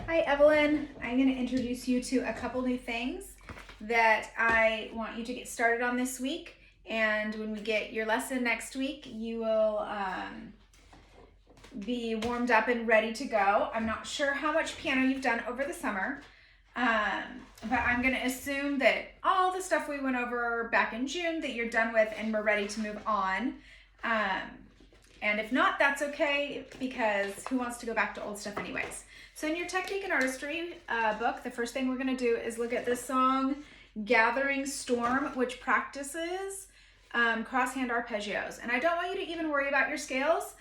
Hi Evelyn, I'm going to introduce you to a couple new things that I want you to get started on this week, and when we get your lesson next week you will be warmed up and ready to go. I'm not sure how much piano you've done over the summer, but I'm going to assume that all the stuff we went over back in June that you're done with and we're ready to move on. And if not, that's okay, because who wants to go back to old stuff anyways? So in your technique and artistry book, the first thing we're going to do is look at this song, Gathering Storm, which practices crosshand arpeggios. And I don't want you to even worry about your scales.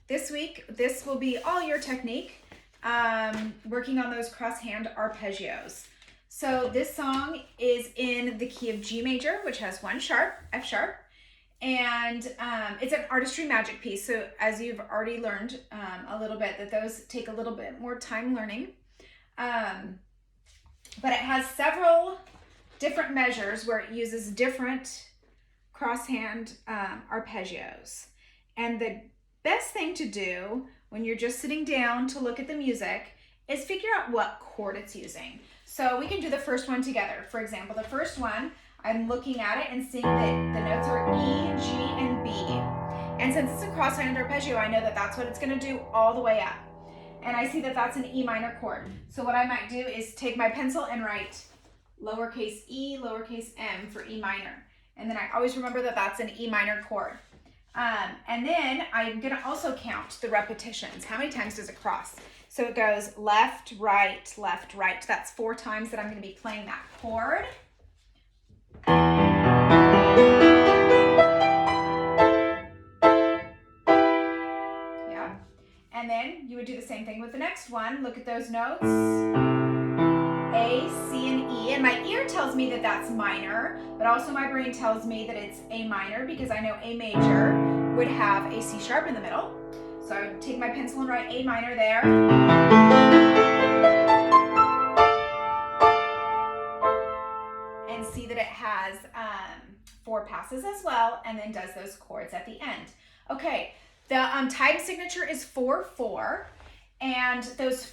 This week, this will be all your technique, working on those crosshand arpeggios. So this song is in the key of G major, which has one sharp, F sharp. And it's an artistry magic piece. So as you've already learned a little bit, that those take a little bit more time learning. But it has several different measures where it uses different crosshand arpeggios. And the best thing to do when you're just sitting down to look at the music is figure out what chord it's using. So we can do the first one together. For example, the first one, I'm looking at it and seeing that the notes are E, G, and B. And since it's a crosshand arpeggio, I know that that's what it's going to do all the way up. And I see that that's an E minor chord. So what I might do is take my pencil and write lowercase e, lowercase m for E minor. And then I always remember that that's an E minor chord. And then I'm going to also count the repetitions. How many times does it cross? So it goes left, right, left, right. That's 4 times that I'm going to be playing that chord. Yeah. And then you would do the same thing with the next one. Look at those notes. A, C, and E. And my ear tells me that that's minor, but also my brain tells me that it's A minor because I know A major would have a C sharp in the middle. So I would take my pencil and write A minor there. And see that it has 4 passes as well, and then does those chords at the end. Okay, the time signature is 4/4, and those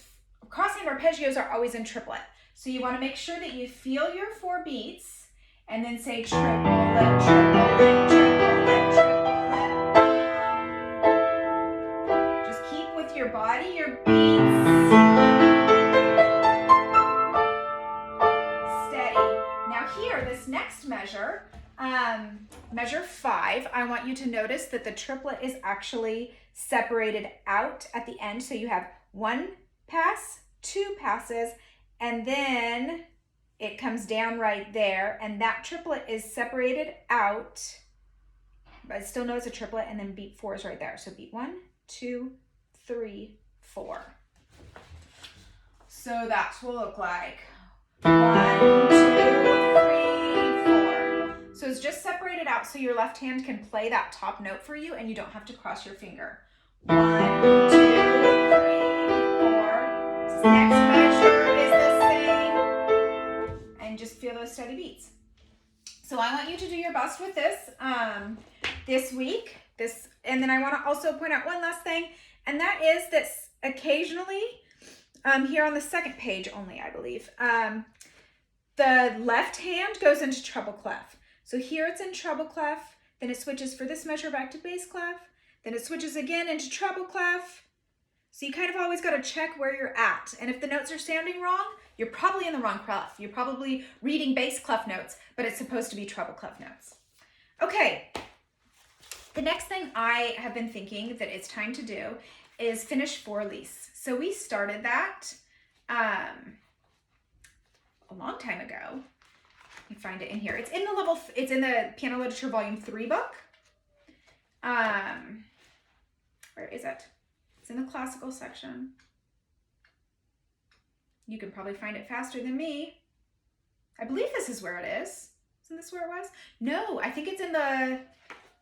crosshand arpeggios are always in triplet. So you want to make sure that you feel your 4 beats, and then say triplet, triplet, triplet, triplet. Just keep with your body, your beats. Here, this next measure, measure 5, I want you to notice that the triplet is actually separated out at the end. So you have 1 pass, 2 passes, and then it comes down right there. And that triplet is separated out, but I still know it's a triplet, and then beat 4 is right there. So beat 1, 2, 3, 4. So that's what it'll look like. 1, 2, 3, 4. So it's just separated out so your left hand can play that top note for you and you don't have to cross your finger. 1, 2, 3, 4. This next measure is the same. And just feel those steady beats. So I want you to do your best with this this week. And then I want to also point out one last thing, and that is that occasionally, here on the second page only, I believe, the left hand goes into treble clef. So here it's in treble clef, then it switches for this measure back to bass clef, then it switches again into treble clef. So you kind of always got to check where you're at. And if the notes are sounding wrong, you're probably in the wrong clef. You're probably reading bass clef notes, but it's supposed to be treble clef notes. Okay, the next thing I have been thinking that it's time to do is finish 4 lists. So we started that a long time ago. Let me find it in here. It's in the Piano Literature Volume 3 book. Where is it? It's in the classical section. You can probably find it faster than me. I believe this is where it is. Isn't this where it was? No, I think it's in I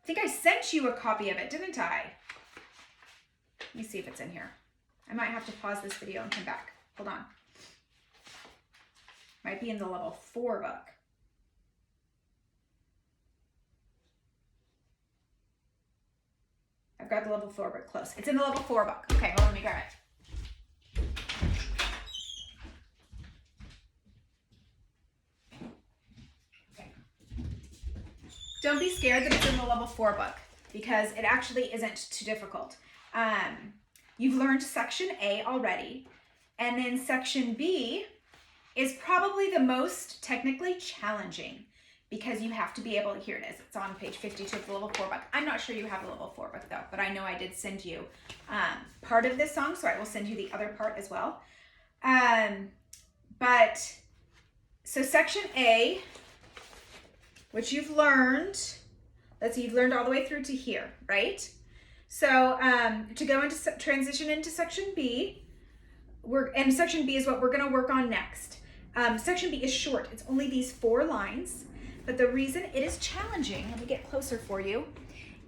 think I sent you a copy of it, didn't I? Let me see if it's in here. I might have to pause this video and come back. Hold on. Might be in the level 4 book. I've got the level 4 book close. It's in the level 4 book. Okay, well, let me grab it. don't be scared that it's in the level 4 book, because it actually isn't too difficult. You've learned section A already, and then section B is probably the most technically challenging, because you have to be able, here it is, it's on page 52 of the level 4 book. I'm not sure you have a level 4 book though, but I know I did send you part of this song, so I will send you the other part as well. So section A, which you've learned, let's see, you've learned all the way through to here, right? So to go into transition into section B, and section B is what we're gonna work on next. Section B is short, it's only these 4 lines, but the reason it is challenging, let me get closer for you,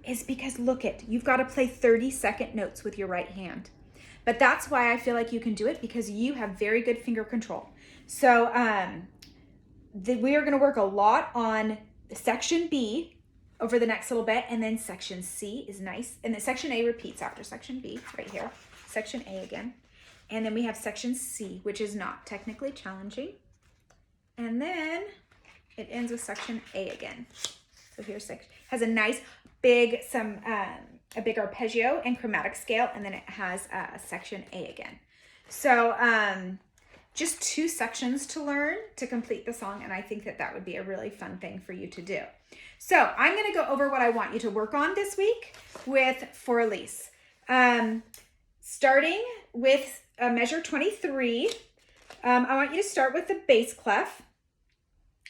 is because look you've gotta play 30-second notes with your right hand. But that's why I feel like you can do it, because you have very good finger control. So we are gonna work a lot on section B over the next little bit, and then section C is nice. And then section A repeats after section B, right here. Section A again. And then we have section C, which is not technically challenging. And then it ends with section A again. So here's section, has a nice big, a big arpeggio and chromatic scale, and then it has section A again. So just 2 sections to learn to complete the song, and I think that that would be a really fun thing for you to do. So I'm gonna go over what I want you to work on this week with For Elise. Starting with measure 23, I want you to start with the bass clef,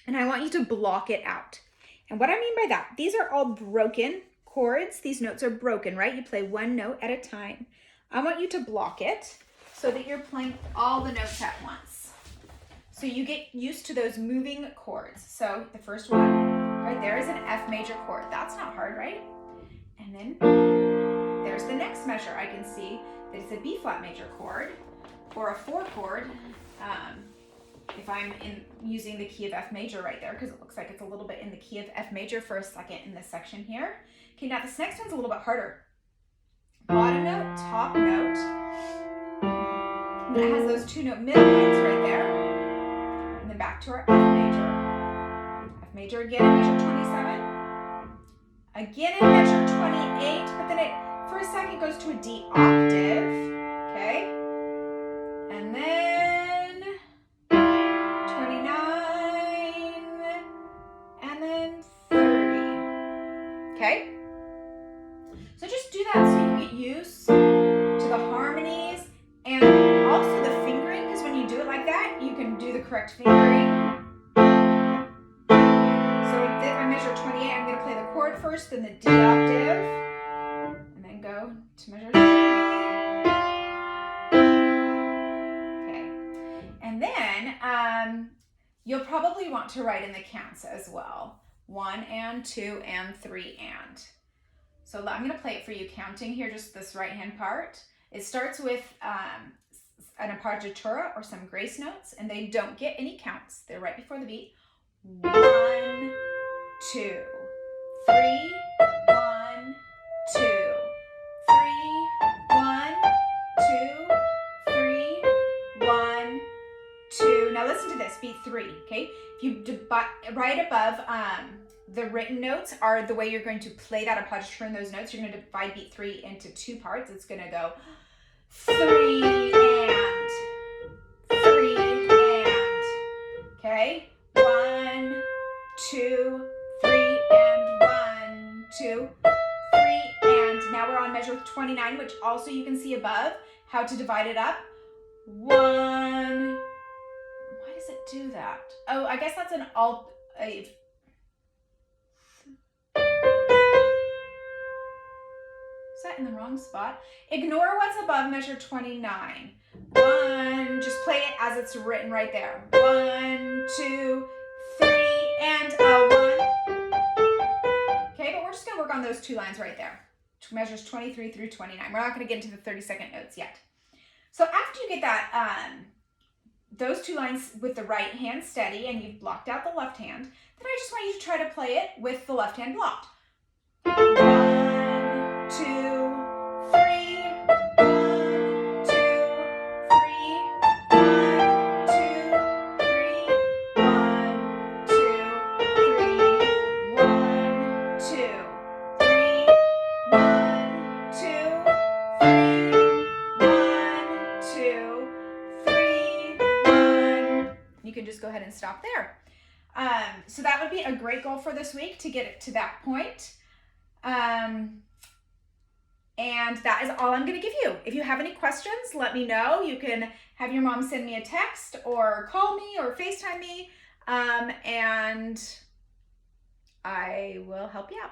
and I want you to block it out. And what I mean by that, these are all broken chords. These notes are broken, right? You play 1 note at a time. I want you to block it so that you're playing all the notes at once. So you get used to those moving chords. So the first one right there is an F major chord. That's not hard, right? And then there's the next measure. I can see that it's a B flat major chord or a 4 chord. If I'm using the key of F major right there, because it looks like it's a little bit in the key of F major for a second in this section here. Okay, now this next one's a little bit harder. Bottom note, top note. And it has those 2 note middle lines right there. And then back to our F major. F major again in measure 27. Again in measure 28, but then it, for a second, goes to a D octave. Okay? And then 29, and then 30. Okay? So just do that so you get used to the harmonies and also the fingering, because when you do it like that, you can do the correct fingering. So if I measure 28, I'm going to play the chord first, then the D octave, and then go to measure 30. Okay. And then you'll probably want to write in the counts as well. 1 and 2 and 3 and. So I'm going to play it for you counting here, just this right hand part. It starts with an appoggiatura or some grace notes, and they don't get any counts. They're right before the beat. 1, 2, 3, 1, 2, 3, 1, 2, 3, 1, 2. Now listen to this, beat 3, okay? If you right above the written notes are the way you're going to play that appoggiatura in those notes. You're going to divide beat 3 into 2 parts. It's going to go 3 and 3 and. Okay? 1, 2, 3 and 1, 2, 3 and. Now we're on measure 29, which also you can see above how to divide it up. 1. Why does it do that? Oh, I guess that's an alt. Is that in the wrong spot? Ignore what's above measure 29. 1, just play it as it's written right there. 1, 2, 3, and a 1. Okay, but we're just gonna work on those 2 lines right there. Measures 23 through 29. We're not gonna get into the 30-second notes yet. So after you get that, those 2 lines with the right hand steady and you've blocked out the left hand, then I just want you to try to play it with the left hand blocked. 1, 2, 3, 1, 2, 3, 1, 2, 3, 1, 2, 3, 1, stop there. So that would be a great goal for this week, to get it to that point. And that is all I'm going to give you. If you have any questions, let me know. You can have your mom send me a text or call me or FaceTime me, and I will help you out.